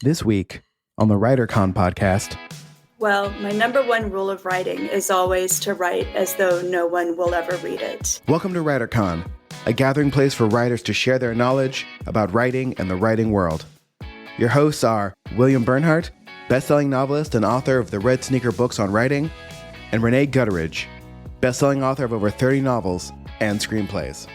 This week on the WriterCon podcast. Well, my number one rule of writing is always to write as though no one will ever read it. Welcome to WriterCon, a gathering place for writers to share their knowledge about writing and the writing world. Your hosts are William Bernhardt, best-selling novelist and author of the Red Sneaker books on writing, and Rene Gutteridge, best-selling author of over 30 novels and screenplays.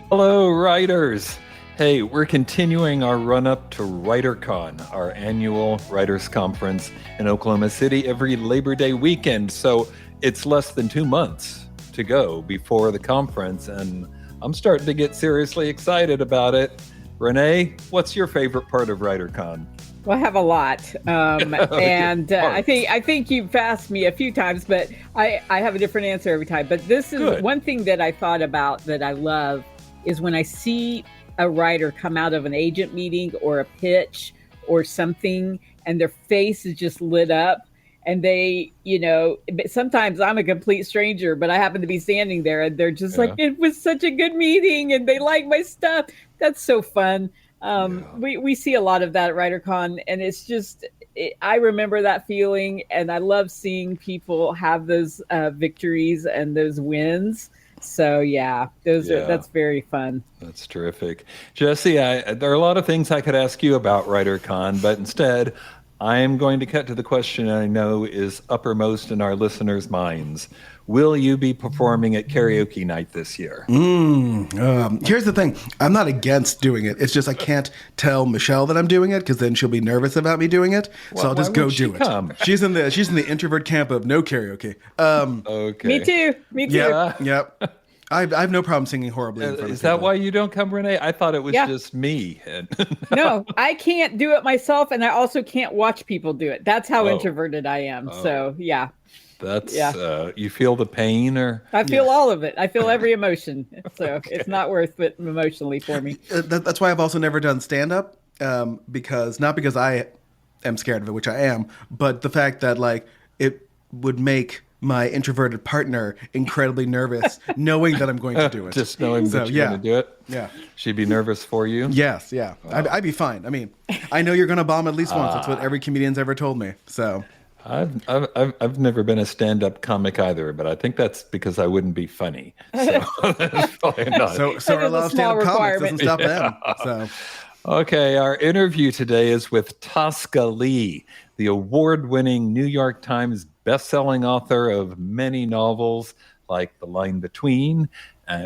Hello, writers. Hey, we're continuing our run-up to WriterCon, our annual writers' conference in Oklahoma City every Labor Day weekend. So it's less than 2 months to go before the conference, and I'm starting to get seriously excited about it. Rene, what's your favorite part of WriterCon? Well, I have a lot, and I think you've asked me a few times, but I have a different answer every time. But this is Good. One thing that I thought about that I love is when I see a writer come out of an agent meeting or a pitch or something, and their face is just lit up, and they, sometimes I'm a complete stranger, but I happen to be standing there, and they're just like, it was such a good meeting, and they like my stuff. That's so fun. We see a lot of that at WriterCon, and it's just, I remember that feeling, and I love seeing people have those victories and those wins. So that's very fun. That's terrific. Jesse, there are a lot of things I could ask you about WriterCon, but instead I am going to cut to the question I know is uppermost in our listeners' minds. Will you be performing at karaoke night this year? Here's the thing. I'm not against doing it. It's just I can't tell Michelle that I'm doing it because then she'll be nervous about me doing it. So I'll just go do it. Come? She's in the introvert camp of no karaoke. Okay. Me too. Yep. I have no problem singing horribly in front of people. Is that why you don't come, Rene? I thought it was just me. No, I can't do it myself, and I also can't watch people do it. That's how introverted I am. So, yeah. That's you feel the pain, or I feel all of it. I feel every emotion. So It's not worth it emotionally for me. That's why I've also never done stand-up, because I am scared of it, which I am, but the fact that it would make my introverted partner incredibly nervous knowing that I'm going to do it. Just knowing that you're going to do it? Yeah. She'd be nervous for you? Yes, yeah. Wow. I'd be fine. I mean, I know you're going to bomb at least once. That's what every comedian's ever told me. So I've never been a stand-up comic either, but I think that's because I wouldn't be funny. So that's probably not. So are a lot of stand-up comics. Doesn't stop them. So. Okay, our interview today is with Tosca Lee, the award-winning New York Times-bestselling author of many novels like The Line Between.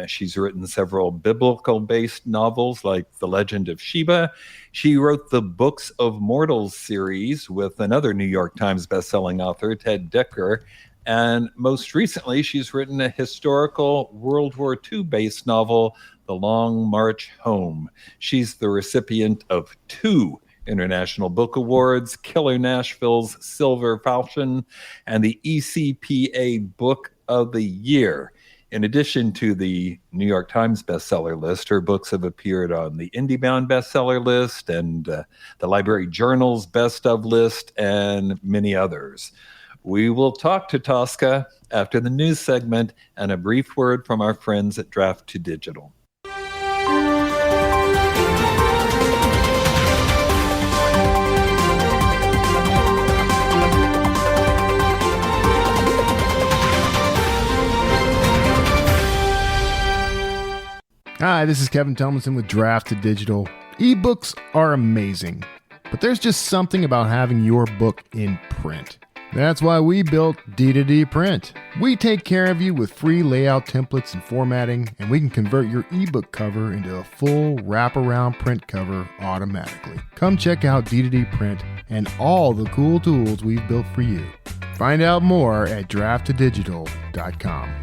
She's written several biblical-based novels like The Legend of Sheba. She wrote the Books of Mortals series with another New York Times bestselling author, Ted Dekker. And most recently, she's written a historical World War II-based novel, The Long March Home. She's the recipient of 2 International Book Awards, Killer Nashville's Silver Falchion, and the ECPA Book of the Year. In addition to the New York Times bestseller list, her books have appeared on the IndieBound bestseller list and the Library Journal's best of list, and many others. We will talk to Tosca after the news segment and a brief word from our friends at Draft to Digital. Hi, this is Kevin Tomlinson with Draft to Digital. Ebooks are amazing, but there's just something about having your book in print. That's why we built D2D Print. We take care of you with free layout templates and formatting, and we can convert your ebook cover into a full wraparound print cover automatically. Come check out D2D Print and all the cool tools we've built for you. Find out more at drafttodigital.com.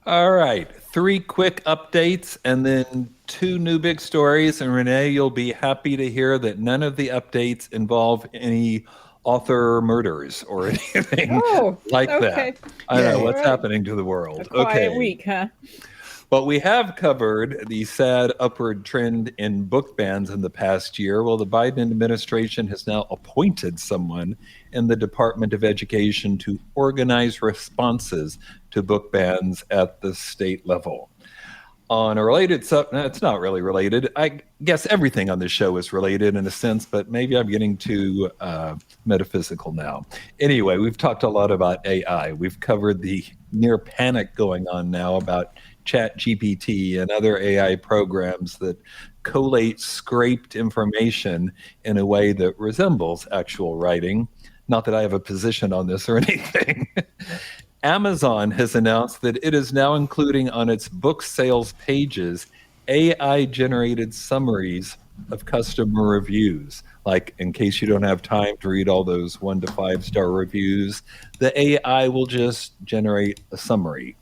All right, 3 quick updates and then 2 new big stories. And Rene, you'll be happy to hear that none of the updates involve any author murders or anything like that. I know what's happening to the world. A quiet week, huh? But we have covered the sad upward trend in book bans in the past year. Well, the Biden administration has now appointed someone in the Department of Education to organize responses to book bans at the state level. on a related no, it's not really related. I guess everything on this show is related in a sense, but maybe I'm getting too metaphysical now. Anyway, we've talked a lot about AI. We've covered the near panic going on now about ChatGPT and other AI programs that collate scraped information in a way that resembles actual writing. Not that I have a position on this or anything. Amazon has announced that it is now including on its book sales pages AI-generated summaries of customer reviews. Like, in case you don't have time to read all those 1 to 5-star reviews, the AI will just generate a summary.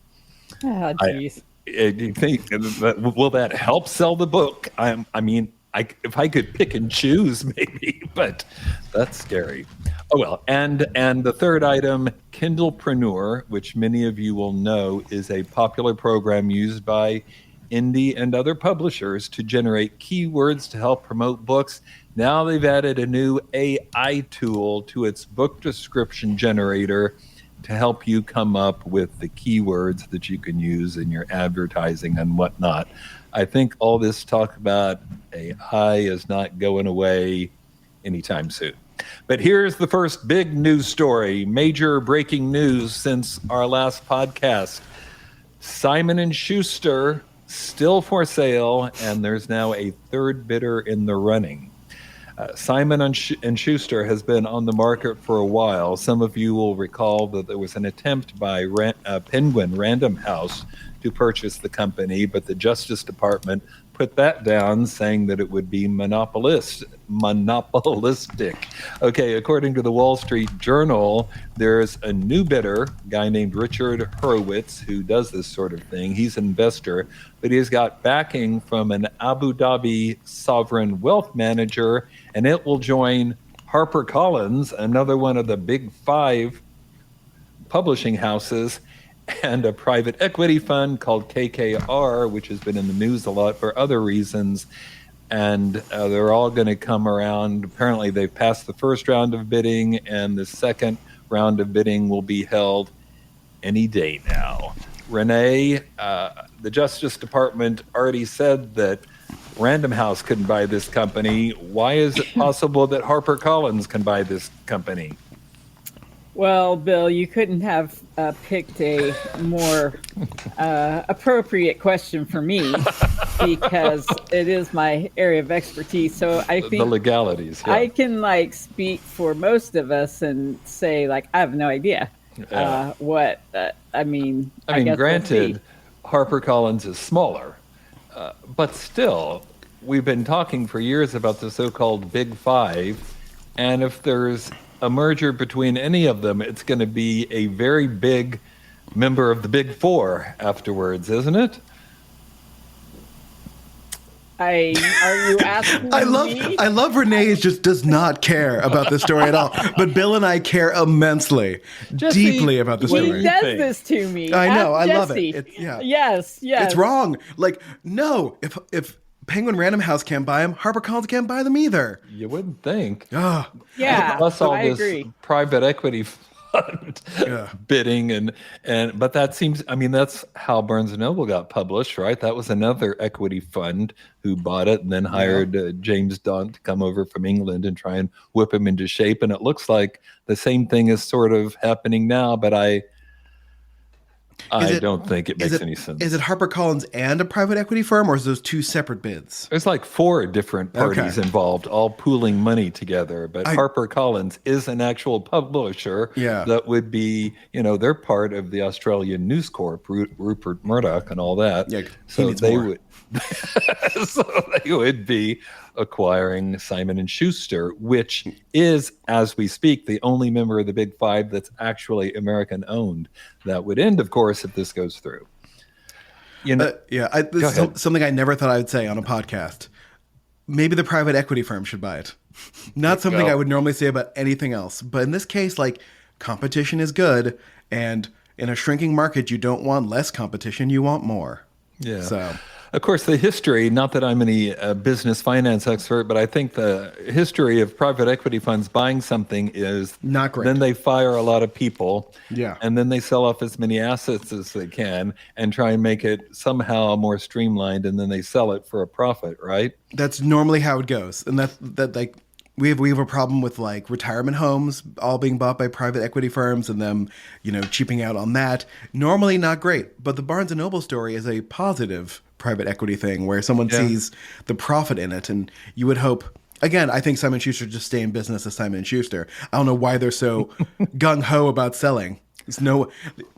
Oh, geez. Do you think, will that help sell the book? If I could pick and choose, maybe, but that's scary. Oh, well, and the third item, Kindlepreneur, which many of you will know is a popular program used by indie and other publishers to generate keywords to help promote books. Now they've added a new AI tool to its book description generator to help you come up with the keywords that you can use in your advertising and whatnot. I think all this talk about AI is not going away anytime soon. But here's the first big news story, major breaking news since our last podcast. Simon & Schuster still for sale, and there's now a third bidder in the running. Simon & Schuster has been on the market for a while. Some of you will recall that there was an attempt by Penguin Random House to purchase the company, but the Justice Department put that down, saying that it would be monopolistic. Okay, according to the Wall Street Journal, there's a new bidder, a guy named Richard Horowitz, who does this sort of thing. He's an investor, but he's got backing from an Abu Dhabi sovereign wealth manager, and it will join HarperCollins, another one of the big 5 publishing houses, and a private equity fund called KKR, which has been in the news a lot for other reasons. And they're all going to come around. Apparently, they've passed the first round of bidding, and the second round of bidding will be held any day now. Rene, the Justice Department already said that Random House couldn't buy this company. Why is it possible that HarperCollins can buy this company? Well, Bill, you couldn't have picked a more appropriate question for me because it is my area of expertise. So I think the legalities. Yeah. I can speak for most of us and say I have no idea what. I mean, granted, HarperCollins is smaller, but still, we've been talking for years about the so-called Big 5, and if there's a merger between any of them, it's going to be a very big member of the Big 4 afterwards, isn't it? Are you asking me? I love Rene just does not care about this story at all. But Bill and I care immensely, deeply about the story. He does this to me. I know. I love Jesse. it. Yes. It's wrong. No, if Penguin Random House can't buy them, HarperCollins can't buy them either. You wouldn't think. Yeah. Plus all I this agree. private equity fund bidding but that seems, that's how Barnes & Noble got published, right? That was another equity fund who bought it and then hired James Dunn to come over from England and try and whip him into shape. And it looks like the same thing is sort of happening now, but I don't think it makes any sense. Is it HarperCollins and a private equity firm, or is those 2 separate bids? There's 4 different parties involved, all pooling money together. But HarperCollins is an actual publisher that would be, they're part of the Australian News Corp, Rupert Murdoch and all that. Yeah, so they would be acquiring Simon & Schuster, which is, as we speak, the only member of the Big 5 that's actually American-owned. That would end, of course, if this goes through. This is something I never thought I would say on a podcast. Maybe the private equity firm should buy it. Not something I would normally say about anything else. But in this case, competition is good, and in a shrinking market, you don't want less competition, you want more. Yeah. So... Of course, the history, not that I'm any business finance expert, but I think the history of private equity funds buying something is Not great. Then they fire a lot of people. Yeah. And then they sell off as many assets as they can and try and make it somehow more streamlined. And then they sell it for a profit, right? That's normally how it goes. And that like we have a problem with like retirement homes all being bought by private equity firms and them, cheaping out on that. Normally not great. But the Barnes & Noble story is a positive private equity thing where someone sees the profit in it. And you would hope, again, I think Simon & Schuster just stay in business as Simon & Schuster. I don't know why they're so gung-ho about selling.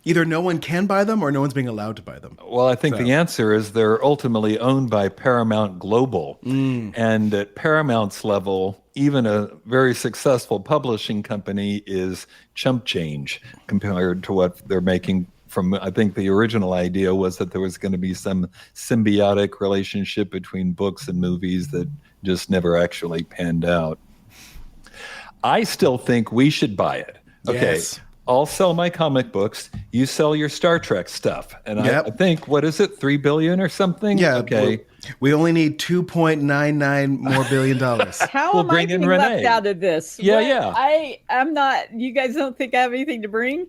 Either no one can buy them or no one's being allowed to buy them. Well, I think the answer is they're ultimately owned by Paramount Global. And at Paramount's level, even a very successful publishing company is chump change compared to what they're making from, I think the original idea was that there was going to be some symbiotic relationship between books and movies that just never actually panned out. I still think we should buy it. Okay. Yes. I'll sell my comic books. You sell your Star Trek stuff. And I think, what is it, $3 billion or something? Yeah. Okay. We only need $2.99 more billion. How We'll am I bring in being Rene. left out of this? Yeah. I'm not. You guys don't think I have anything to bring?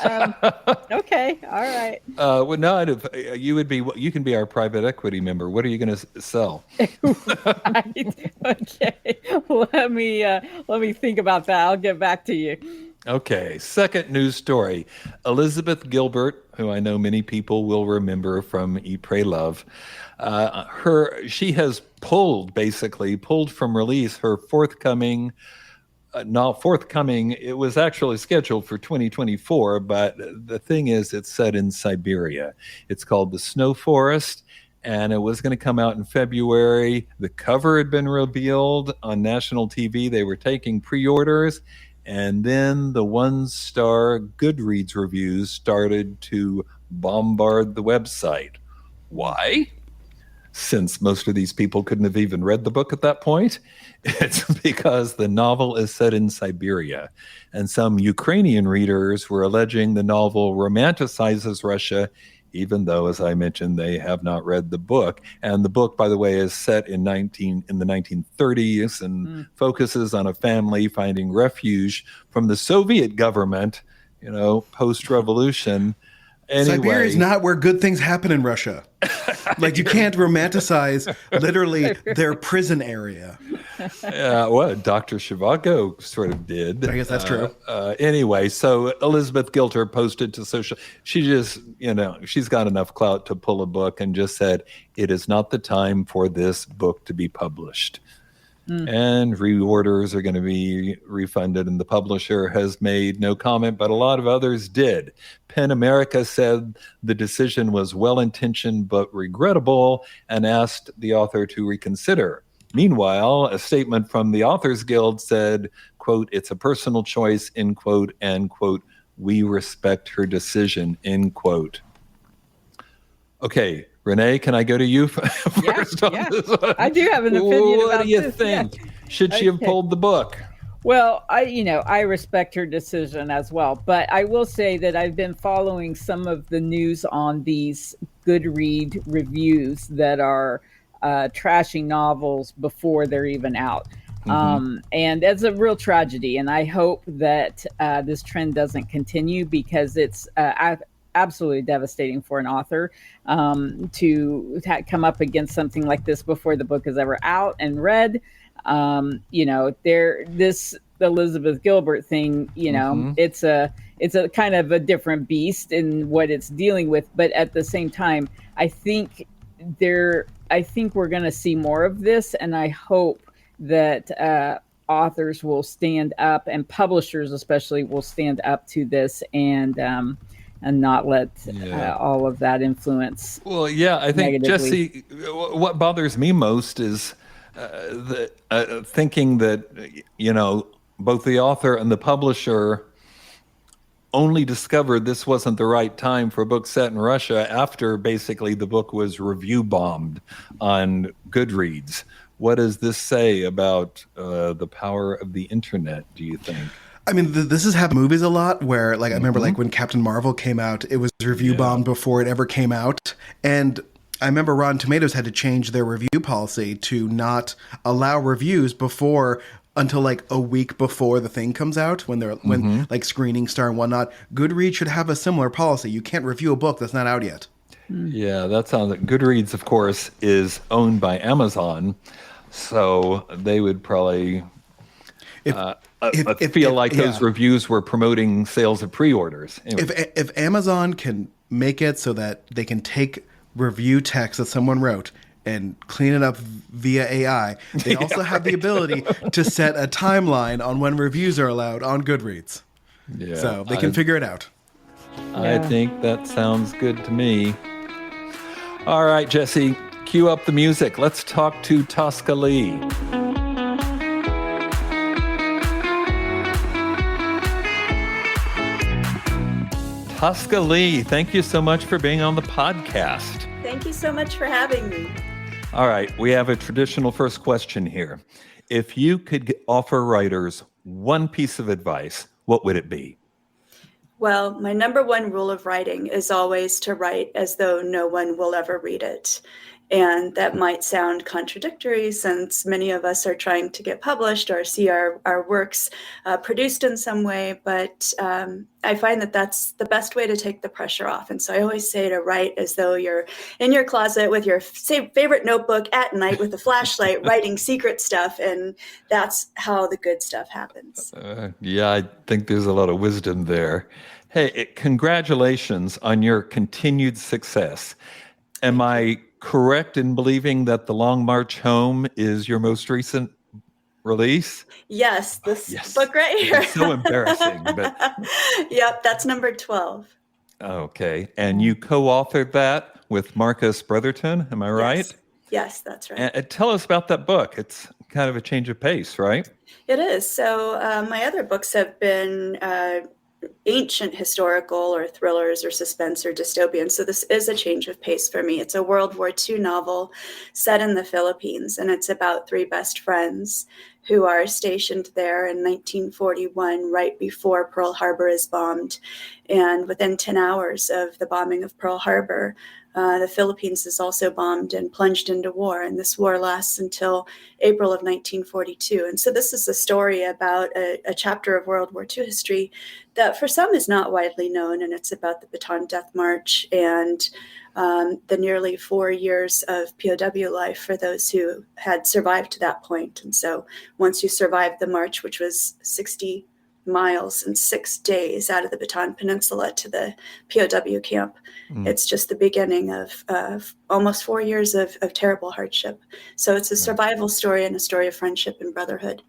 Okay, all right. Well, no, you can be our private equity member. What are you going to sell? Right. Okay. Let me think about that. I'll get back to you. Okay, second news story. Elizabeth Gilbert, who I know many people will remember from Eat, Pray, Love, she has pulled from release her forthcoming, it was actually scheduled for 2024, but the thing is it's set in Siberia. It's called The Snow Forest, and it was going to come out in February. The cover had been revealed on national TV. They were taking pre-orders. And then the one-star Goodreads reviews started to bombard the website. Why? Since most of these people couldn't have even read the book at that point. It's because the novel is set in Siberia. And some Ukrainian readers were alleging the novel romanticizes Russia, even though, as I mentioned, they have not read the book. And the book, by the way, is set in the 1930s and focuses on a family finding refuge from the Soviet government, post-revolution. Anyway, Siberia is not where good things happen in Russia. Like, you can't romanticize literally their prison area. Well, Dr. Zhivago sort of did. I guess that's true. Anyway, so Elizabeth Gilbert posted to social. She just, she's got enough clout to pull a book and just said, it is not the time for this book to be published. And reorders are going to be refunded, and the publisher has made no comment, but a lot of others did. PEN America said the decision was well-intentioned but regrettable and asked the author to reconsider. Meanwhile, a statement from the Authors Guild said, quote, it's a personal choice, end quote, and quote, we respect her decision, end quote. Okay, Rene, can I go to you first on this one? I do have an opinion about this. What do you think? Yeah. Should she have pulled the book? Well, I respect her decision as well, but I will say that I've been following some of the news on these Goodread reviews that are trashing novels before they're even out. And it's a real tragedy, and I hope that this trend doesn't continue, because it's absolutely devastating for an author to come up against something like this before the book is ever out and read. This Elizabeth Gilbert thing, it's a kind of a different beast in what it's dealing with. But at the same time, I think we're going to see more of this, and I hope that authors will stand up, and publishers especially will stand up to this and not let all of that influence. Well, yeah, I think, negatively. Jesse, what bothers me most is thinking that, both the author and the publisher only discovered this wasn't the right time for a book set in Russia after basically the book was review bombed on Goodreads. What does this say about the power of the internet, do you think? I mean, this has happened in movies a lot where, I remember, when Captain Marvel came out, it was review bombed before it ever came out. And I remember Rotten Tomatoes had to change their review policy to not allow reviews until like a week before the thing comes out, when like screenings start and whatnot. Goodreads should have a similar policy. You can't review a book that's not out yet. Yeah, that sounds like Goodreads, of course, is owned by Amazon, so they would probably feel like those reviews were promoting sales of pre-orders. Anyway. If Amazon can make it so that they can take review text that someone wrote and clean it up via AI, they also have the ability to set a timeline on when reviews are allowed on Goodreads. Yeah, so they can figure it out. I think that sounds good to me. All right, Jesse, cue up the music. Let's talk to Tosca Lee. Tosca Lee, thank you so much for being on the podcast. Thank you so much for having me. All right, we have a traditional first question here. If you could offer writers one piece of advice, what would it be? Well, my number one rule of writing is always to write as though no one will ever read it. And that might sound contradictory since many of us are trying to get published or see our works produced in some way. But I find that that's the best way to take the pressure off. And so I always say to write as though you're in your closet with your favorite notebook at night with a flashlight writing secret stuff. And that's how the good stuff happens. Yeah, I think there's a lot of wisdom there. Hey, congratulations on your continued success. Am I correct in believing that The Long March Home is your most recent release? Yes, this book right here. It's so embarrassing. But Yep, that's number 12. Okay. And you co-authored that with Marcus Brotherton, am I right? Yes, that's right. And tell us about that book. It's kind of a change of pace, right? It is. So my other books have been ancient historical or thrillers or suspense or dystopian. So this is a change of pace for me. It's a World War II novel set in the Philippines, and it's about three best friends who are stationed there in 1941, right before Pearl Harbor is bombed. And within 10 hours of the bombing of Pearl Harbor, the Philippines is also bombed and plunged into war. And this war lasts until April of 1942. And so this is a story about a chapter of World War II history that for some is not widely known. And it's about the Bataan Death March and the nearly 4 years of POW life for those who had survived to that point. And so once you survived the march, which was 60 miles in 6 days out of the Bataan Peninsula to the POW camp, it's just the beginning of almost 4 years of terrible hardship. So it's a survival story and a story of friendship and brotherhood.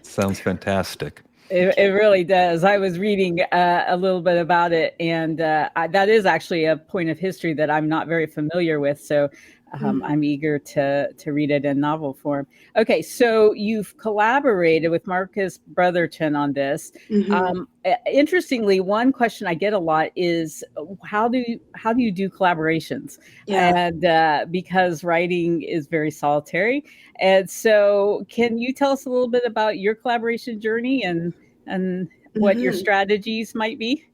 Sounds fantastic. It really does. I was reading a little bit about it, and that is actually a point of history that I'm not very familiar with. So I'm eager to read it in novel form. Okay, so you've collaborated with Marcus Brotherton on this. Interestingly, one question I get a lot is how do you do collaborations? And because writing is very solitary, and so can you tell us a little bit about your collaboration journey and what your strategies might be?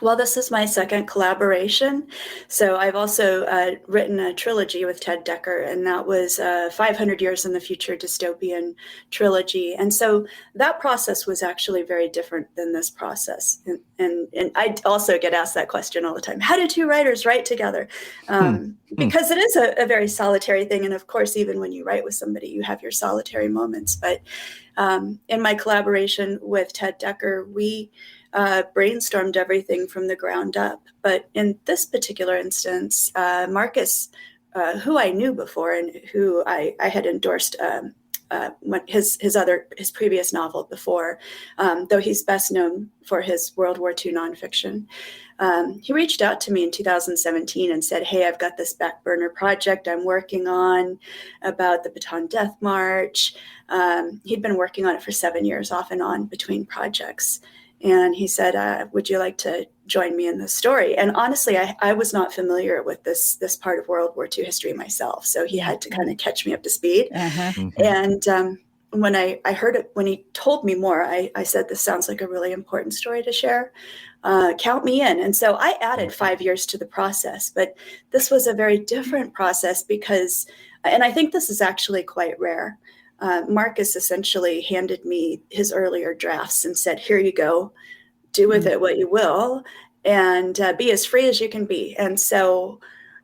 Well, this is my second collaboration. So I've also written a trilogy with Ted Dekker, and that was 500 Years in the Future dystopian trilogy. And so that process was actually very different than this process. And I also get asked that question all the time. How do two writers write together? Because it is a very solitary thing. And of course, even when you write with somebody, you have your solitary moments. But in my collaboration with Ted Dekker, we brainstormed everything from the ground up. But in this particular instance, Marcus, who I knew before and who I had endorsed his previous novel before, though he's best known for his World War II nonfiction, he reached out to me in 2017 and said, "Hey, I've got this back burner project I'm working on about the Bataan Death March." He'd been working on it for 7 years off and on between projects. And he said, "Would you like to join me in this story?" And honestly, I was not familiar with this part of World War II history myself. So he had to kind of catch me up to speed. And when I heard it, when he told me more, I said, this sounds like a really important story to share. Count me in. And so I added 5 years to the process, but this was a very different process because, and I think this is actually quite rare. Marcus essentially handed me his earlier drafts and said, here you go, do with it what you will, and be as free as you can be. And so,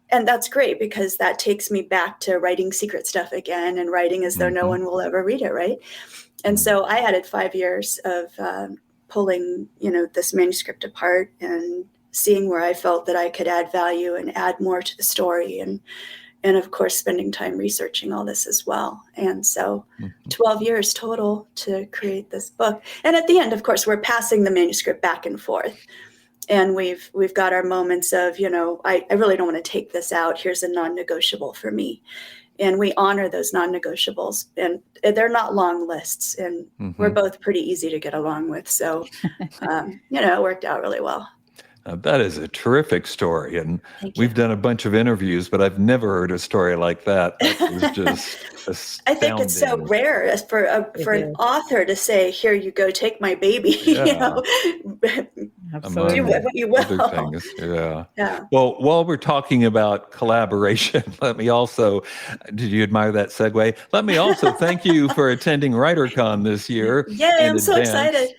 and that's great because that takes me back to writing secret stuff again and writing as though no one will ever read it, right? And so I added 5 years of pulling, this manuscript apart and seeing where I felt that I could add value and add more to the story, and of course, spending time researching all this as well. And so 12 years total to create this book. And at the end, of course, we're passing the manuscript back and forth. And we've got our moments of, I really don't want to take this out. Here's a non-negotiable for me. And we honor those non-negotiables. And they're not long lists. And we're both pretty easy to get along with. So, it worked out really well. That is a terrific story. And we've done a bunch of interviews, but I've never heard a story like that. That was just astounding. I think it's so rare for an author to say, here you go, take my baby, Absolutely. do what you will. Other things. Yeah. Well, while we're talking about collaboration, let me also, did you admire that segue? Let me also thank you for attending WriterCon this year. Yay, I'm so excited.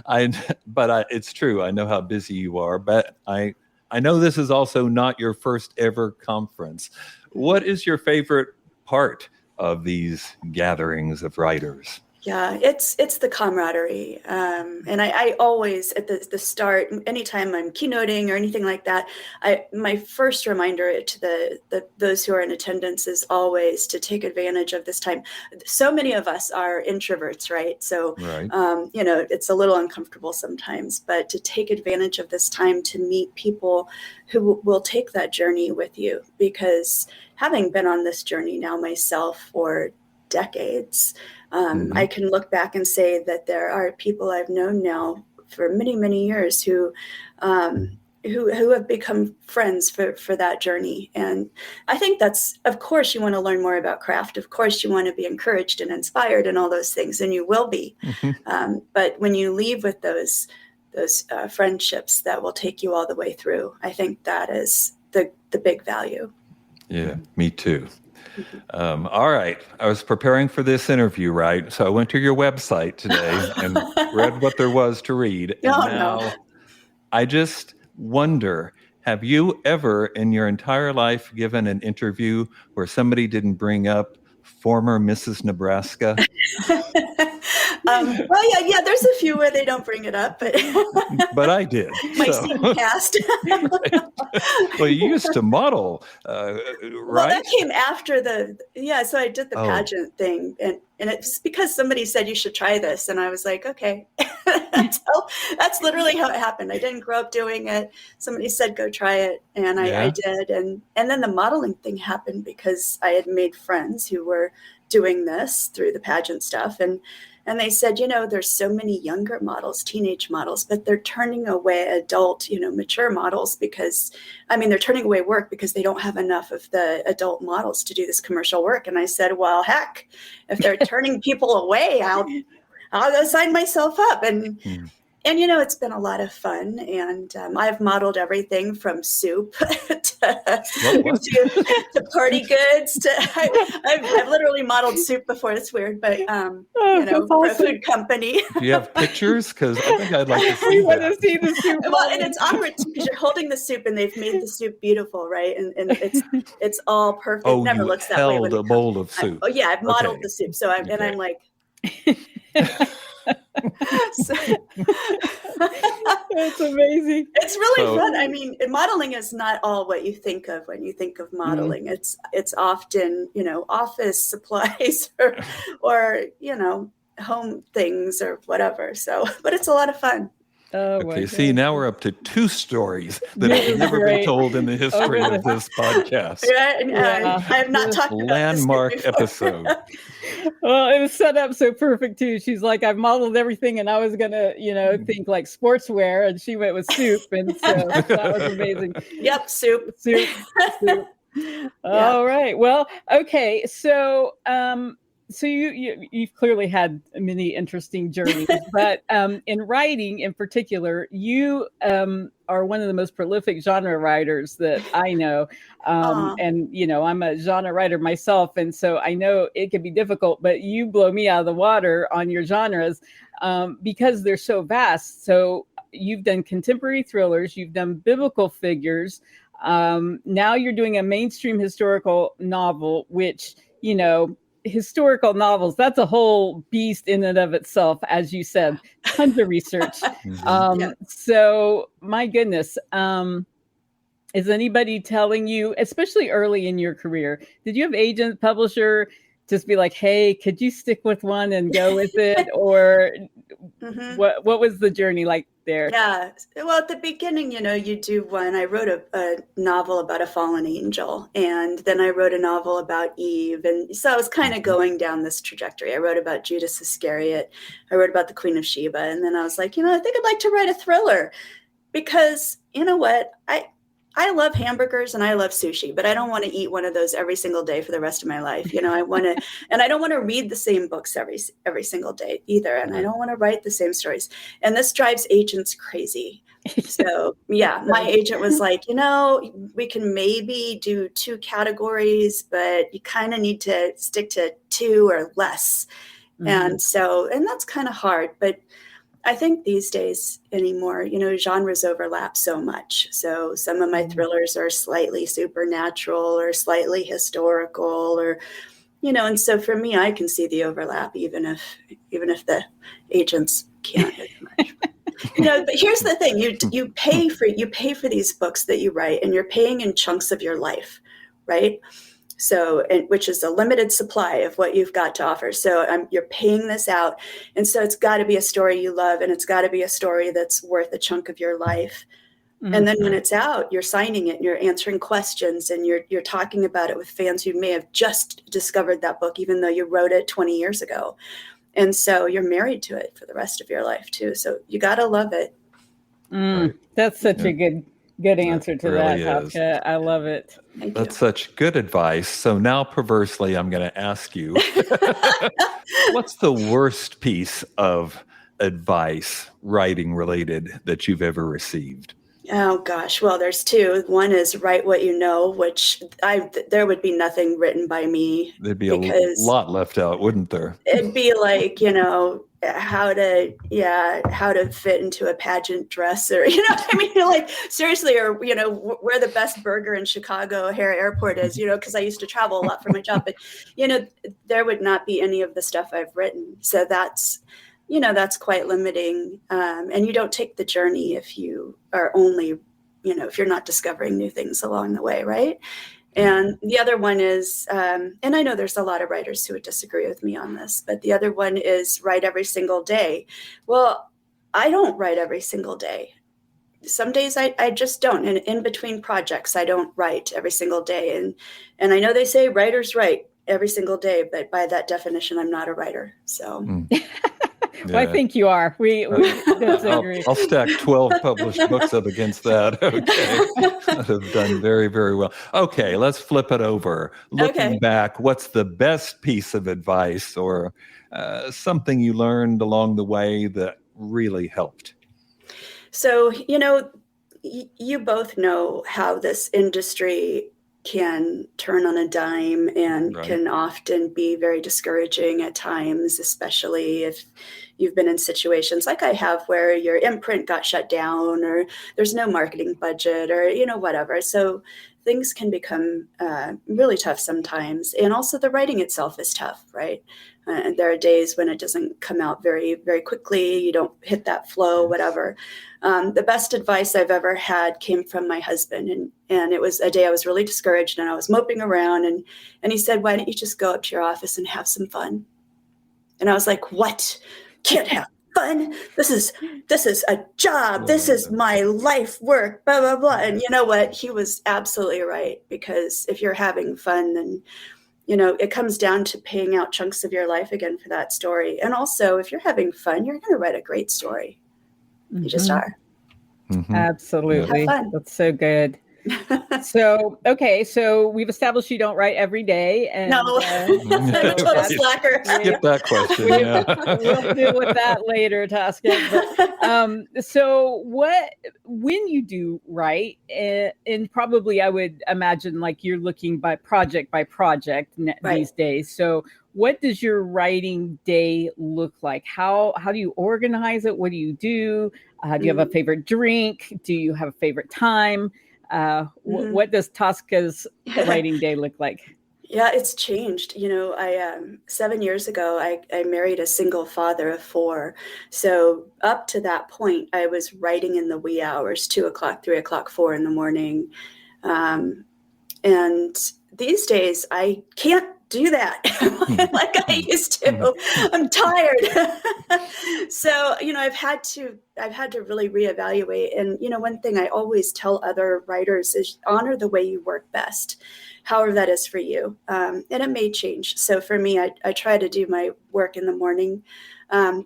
It's true. I know how busy you are, but I know this is also not your first ever conference. What is your favorite part of these gatherings of writers? Yeah, it's the camaraderie. And I always, at the start, anytime I'm keynoting or anything like that, my first reminder to those who are in attendance is always to take advantage of this time. So many of us are introverts, right? So, it's a little uncomfortable sometimes, but to take advantage of this time to meet people who will take that journey with you. Because having been on this journey now myself for decades, I can look back and say that there are people I've known now for many, many years who have become friends for that journey. And I think that's, of course, you want to learn more about craft. Of course, you want to be encouraged and inspired and all those things, and you will be. But when you leave with those friendships that will take you all the way through, I think that is the big value. Yeah, me too. All right. I was preparing for this interview, right? So I went to your website today and read what there was to read. And now I just wonder, have you ever in your entire life given an interview where somebody didn't bring up former Mrs. Nebraska? Well, yeah, there's a few where they don't bring it up, but I did. My scene cast. Right. Well, you used to model, right? Well, that came after so I did the pageant thing, and it's because somebody said you should try this, and I was like, okay. That's literally how it happened. I didn't grow up doing it. Somebody said, go try it, and I did, and then the modeling thing happened because I had made friends who were doing this through the pageant stuff, and they said, there's so many younger models, teenage models, but they're turning away adult, mature models because, they're turning away work because they don't have enough of the adult models to do this commercial work. And I said, well, heck, if they're turning people away, I'll go sign myself up. And it's been a lot of fun. And I've modeled everything from soup to party goods. I've literally modeled soup before. It's weird, but for a food company. Do you have pictures? Because I think I'd like to see We want to see the soup. Well, and it's awkward because you're holding the soup and they've made the soup beautiful, right? And it's all perfect. Oh, it never looks that way. You held a bowl of soup. I've modeled the soup. So I'm like. That's amazing. It's really fun. Modeling is not all what you think of when you think of modeling. It's often, office supplies or home things or whatever. So, but it's a lot of fun. Oh, okay, see, now we're up to 2 stories that have never been told in the history of this podcast. I have not talked about landmark this before. episode. Well, it was set up so perfect too. She's like, I've modeled everything, and I was gonna, think like sportswear, and she went with soup, and so that was amazing. Yep, soup. All right. Well, okay. So, so you've clearly had many interesting journeys, but in writing in particular, you are one of the most prolific genre writers that I know. And, I'm a genre writer myself. And so I know it can be difficult, but you blow me out of the water on your genres because they're so vast. So you've done contemporary thrillers, you've done biblical figures. Now you're doing a mainstream historical novel, which, historical novels, that's a whole beast in and of itself, as you said, tons of research. So my goodness, is anybody telling you, especially early in your career, did you have agent, publisher, just be like, hey, could you stick with one and go with it? Or what was the journey like there? Yeah. Well, at the beginning, you do one. I wrote a novel about a fallen angel, and then I wrote a novel about Eve. And so I was kind of going down this trajectory. I wrote about Judas Iscariot. I wrote about the Queen of Sheba. And then I was like, I think I'd like to write a thriller because you know what? I love hamburgers and I love sushi, but I don't want to eat one of those every single day for the rest of my life. I want to, and I don't want to read the same books every single day either. And I don't want to write the same stories. And this drives agents crazy. So yeah, my agent was like, we can maybe do 2 categories, but you kind of need to stick to 2 or less. And that's kind of hard, but I think these days anymore, genres overlap so much. So some of my thrillers are slightly supernatural or slightly historical, or, and so for me, I can see the overlap, even if the agents can't as much. But here's the thing: you pay for these books that you write, and you're paying in chunks of your life, right? So, which is a limited supply of what you've got to offer. So you're paying this out. And so it's got to be a story you love, and it's got to be a story that's worth a chunk of your life. And then when it's out, you're signing it and you're answering questions and you're talking about it with fans who may have just discovered that book, even though you wrote it 20 years ago. And so you're married to it for the rest of your life too. So you got to love it. Right. That's such a good answer to really that, is. Tosca. I love it. That's such good advice. So now, perversely, I'm going to ask you, what's the worst piece of advice, writing related, that you've ever received? Oh gosh, well, there's 2. One is write what you know, which there would be nothing written by me. There'd be a lot left out, wouldn't there? It'd be like, how to fit into a pageant dress, or like seriously, or where the best burger in Chicago O'Hare Airport is, because I used to travel a lot for my job, but there would not be any of the stuff I've written. So that's quite limiting. And you don't take the journey if you are only, if you're not discovering new things along the way, right? And the other one is, and I know there's a lot of writers who would disagree with me on this, but the other one is write every single day. Well, I don't write every single day. Some days I just don't. And in between projects, I don't write every single day. And I know they say writers write every single day, but by that definition, I'm not a writer. So. Well, I think you are. We disagree. I'll stack 12 published books up against that. Okay. That have done very, very well. Okay, let's flip it over. Looking back, what's the best piece of advice or something you learned along the way that really helped? So, you both know how this industry can turn on a dime and can often be very discouraging at times, especially if you've been in situations like I have where your imprint got shut down or there's no marketing budget or, whatever. So things can become really tough sometimes. And also the writing itself is tough, right? And there are days when it doesn't come out very, very quickly. You don't hit that flow, whatever. The best advice I've ever had came from my husband. And it was a day I was really discouraged and I was moping around. And he said, why don't you just go up to your office and have some fun? And I was like, what? Can't have fun? This is a job. This is my life work, blah, blah, blah. And you know what? He was absolutely right. Because if you're having fun, then it comes down to paying out chunks of your life again for that story. And also, if you're having fun, you're going to write a great story. You just are. Absolutely. Have fun. That's so good. So, okay. So we've established you don't write every day. And, No, I'm a total Right. slacker. Skip that question. Yeah. We'll deal with that later, Tosca. But, so when you do write, and probably I would imagine like you're looking by project Right. these days. So what does your writing day look like? How do you organize it? What do you do? Do you have a favorite drink? Do you have a favorite time? What does Tosca's writing day look like? Yeah, it's changed. I 7 years ago, I married a single father of 4. So up to that point, I was writing in the wee hours, 2 o'clock, 3 o'clock, 4 in the morning. And these days, I can't do that like I used to. I'm tired. So, I've had to really reevaluate. And, one thing I always tell other writers is honor the way you work best, however that is for you. And it may change. So for me, I try to do my work in the morning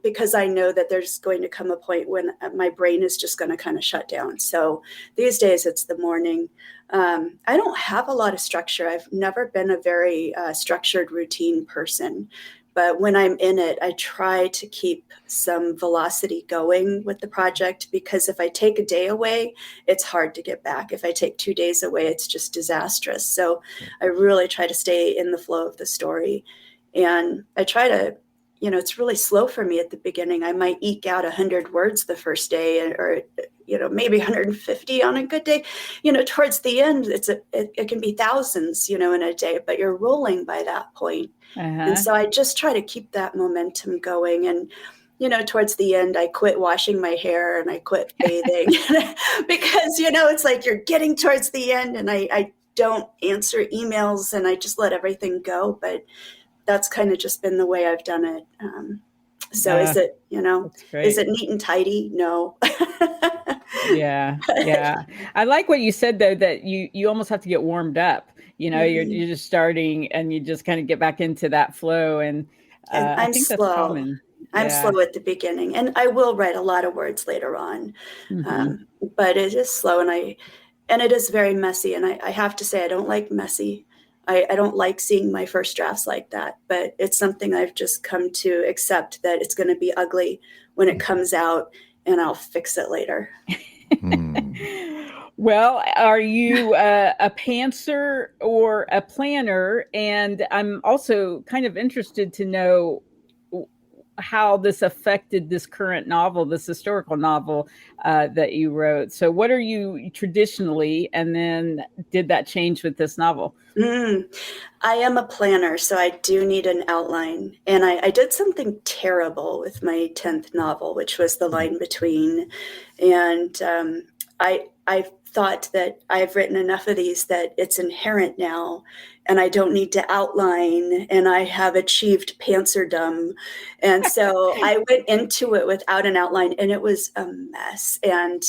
because I know that there's going to come a point when my brain is just going to kind of shut down. So these days it's the morning. I don't have a lot of structure. I've never been a very structured routine person. But when I'm in it, I try to keep some velocity going with the project, because if I take a day away, it's hard to get back. If I take 2 days away, it's just disastrous. So I really try to stay in the flow of the story. And I try to, it's really slow for me at the beginning. I might eke out 100 words the first day, or maybe 150 on a good day. Towards the end, it can be thousands, in a day, but you're rolling by that point. And so I just try to keep that momentum going. And, towards the end, I quit washing my hair and I quit bathing because, it's like you're getting towards the end and I don't answer emails and I just let everything go. But that's kind of just been the way I've done it. So is it, is it neat and tidy? No. Yeah. I like what you said, though, that you almost have to get warmed up. You're just starting and you just kind of get back into that flow. And I think slow. that's common. I'm slow at the beginning, and I will write a lot of words later on. But it is slow, and it is very messy. And I have to say, I don't like messy. I don't like seeing my first drafts like that, but it's something I've just come to accept, that it's going to be ugly when it comes out, and I'll fix it later. Well, are you a pantser or a planner? And I'm also kind of interested to know how this affected this current novel, this historical novel that you wrote. So what are you traditionally, and then did that change with this novel? I am a planner, so I do need an outline. And I did something terrible with my 10th novel, which was The Line Between. And I thought that I've written enough of these that it's inherent now, and I don't need to outline, and I have achieved pantserdom. And so I went into it without an outline, and it was a mess. And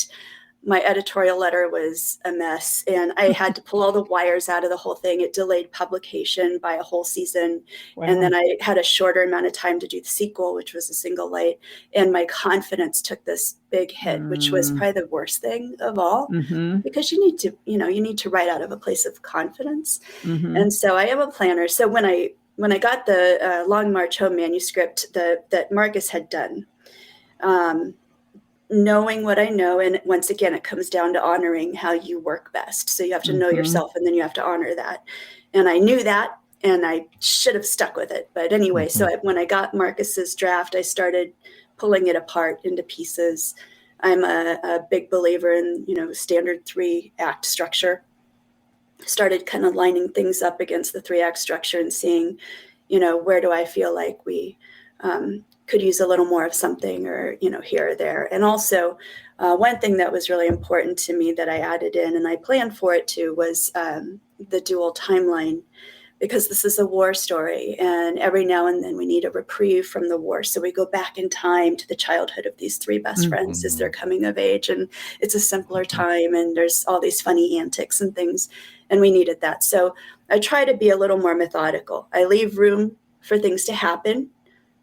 my editorial letter was a mess, and I had to pull all the wires out of the whole thing. It delayed publication by a whole season. Wow. And then I had a shorter amount of time to do the sequel, which was a single light. And my confidence took this big hit, which was probably the worst thing of all, because you need to write out of a place of confidence. And so I am a planner. So when I got the Long March Home manuscript that Marcus had done, knowing what I know, and once again, it comes down to honoring how you work best. So you have to know yourself, and then you have to honor that. And I knew that, and I should have stuck with it. But anyway, so when I got Marcus's draft, I started pulling it apart into pieces. I'm a big believer in, standard 3-act structure. Started kind of lining things up against the 3-act structure and seeing, where do I feel like we could use a little more of something, or, here or there. And also one thing that was really important to me that I added in, and I planned for it too, was the dual timeline, because this is a war story, and every now and then we need a reprieve from the war. So we go back in time to the childhood of these 3 best friends as they're coming of age, and it's a simpler time, and there's all these funny antics and things, and we needed that. So I try to be a little more methodical. I leave room for things to happen,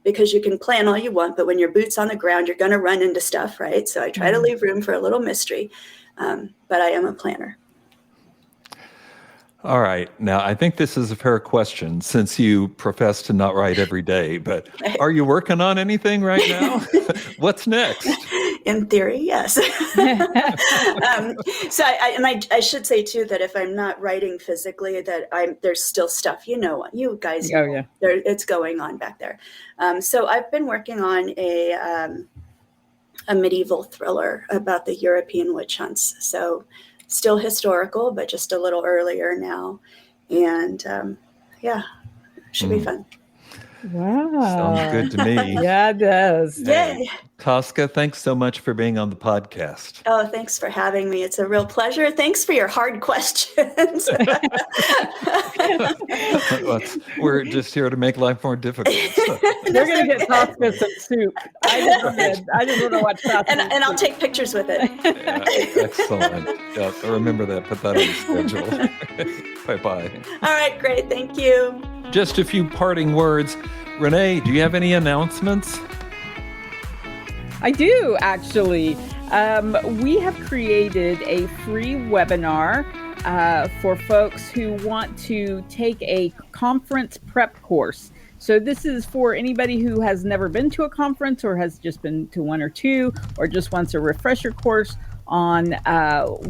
because you can plan all you want, but when your boot's on the ground, you're going to run into stuff, right? So I try to leave room for a little mystery, but I am a planner. All right. Now, I think this is a fair question since you profess to not write every day, but are you working on anything right now? What's next? In theory, yes. So I should say too that if I'm not writing physically, that there's still stuff, you guys know, yeah. It's going on back there. So I've been working on a medieval thriller about the European witch hunts. So still historical, but just a little earlier now. And should be fun. Wow. Sounds good to me. Yeah, it does. Yay. Tosca, thanks so much for being on the podcast. Oh, thanks for having me. It's a real pleasure. Thanks for your hard questions. We're just here to make life more difficult. So. We're going to get Tosca some soup. I just want to watch Tosca. And I'll take pictures with it. Yeah, excellent. Yeah, remember that. Put that on the schedule. Bye-bye. All right, great. Thank you. Just a few parting words. Renee, do you have any announcements? I do, actually. We have created a free webinar for folks who want to take a conference prep course. So this is for anybody who has never been to a conference or has just been to one or two, or just wants a refresher course on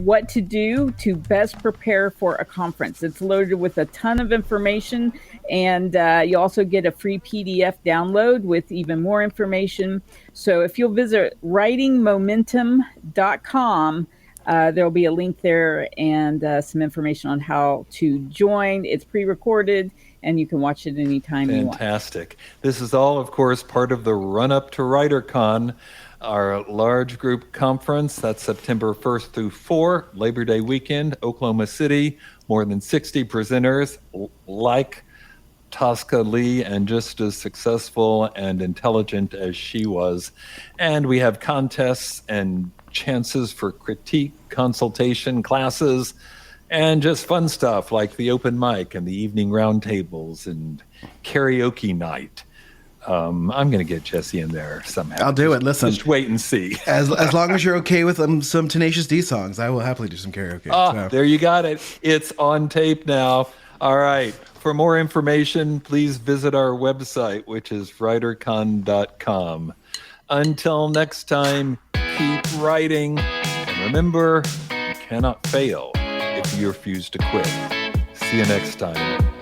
what to do to best prepare for a conference. It's loaded with a ton of information, and you also get a free PDF download with even more information. So if you'll visit writingmomentum.com, there'll be a link there and some information on how to join. It's pre-recorded, and you can watch it anytime you want. Fantastic. This is all, of course, part of the run-up to WriterCon, our large group conference. That's September 1st through 4th, Labor Day weekend, Oklahoma City. More than 60 presenters like Tosca Lee and just as successful and intelligent as she was. And we have contests and chances for critique, consultation, classes, and just fun stuff like the open mic and the evening roundtables and karaoke night. I'm going to get Jesse in there somehow. I'll do it. Listen, just wait and see. As long as you're okay with some Tenacious D songs, I will happily do some karaoke. So. There you got it. It's on tape now. All right. For more information, please visit our website, which is writercon.com. Until next time, keep writing. And remember, you cannot fail if you refuse to quit. See you next time.